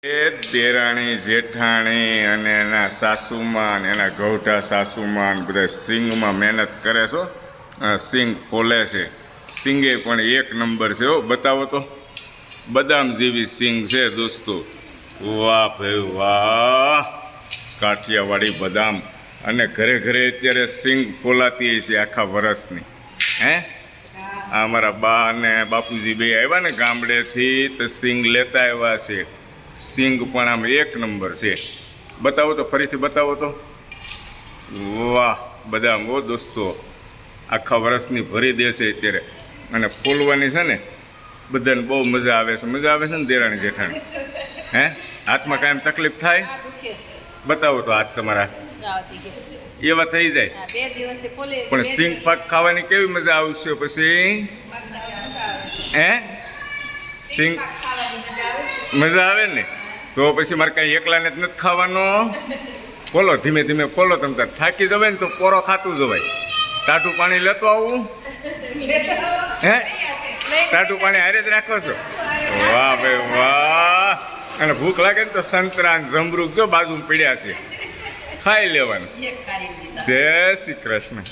એ દેરાણી જેઠાણી અને એના સાસુમાં ને એના ગૌઢા સાસુમાં બધા સિંગમાં મહેનત કરે છો. સિંગ ફોલે છે. સિંગે પણ એક નંબર છે. હો બતાવો તો. બદામ જેવી સિંગ છે દોસ્તો. વાહ ભાઈ વાહ, કાઠિયાવાડી બદામ. અને ઘરે ઘરે અત્યારે સિંગ ફોલાતી છે આખા વરસની. હે આ અમારા બા અને બાપુજી બે આવ્યા ને ગામડેથી તો સિંગ લેતા આવ્યા છે. સિંગ પણ આમ એક નંબર છે. બતાવો તો, ફરીથી બતાવો તો. વાહ, બદામ હો દોસ્તો, આખા વરસની ભરી દેશે અત્યારે. અને ફોલવાની છે ને બધાને બહુ મજા આવે છે. મજા આવે છે ને દેરાણી જેઠાણી? હે હાથમાં કાંઈ તકલીફ થાય? બતાવો તો હાથ તમારા. એવા થઈ જાય. પણ સિંગ પાક ખાવાની કેવી મજા આવશે પછી? હે સિંગ મજા આવે ને? તો પછી મારે કાંઈ એકલાને જ નથી ખાવાનો. ખોલો, ધીમે ધીમે ખોલો. તમે તાર થાકી જવાય ને તો પોરો ખાતું જવાય. ટાટું પાણી લેતો આવું? હે ટાટું પાણી હારે જ રાખો છો? વાહ ભાઈ વાહ. અને ભૂખ લાગે ને તો સંતરા જમરૂક જો બાજુમાં પડ્યા છે, ખાઈ લેવાનું. જય શ્રી કૃષ્ણ.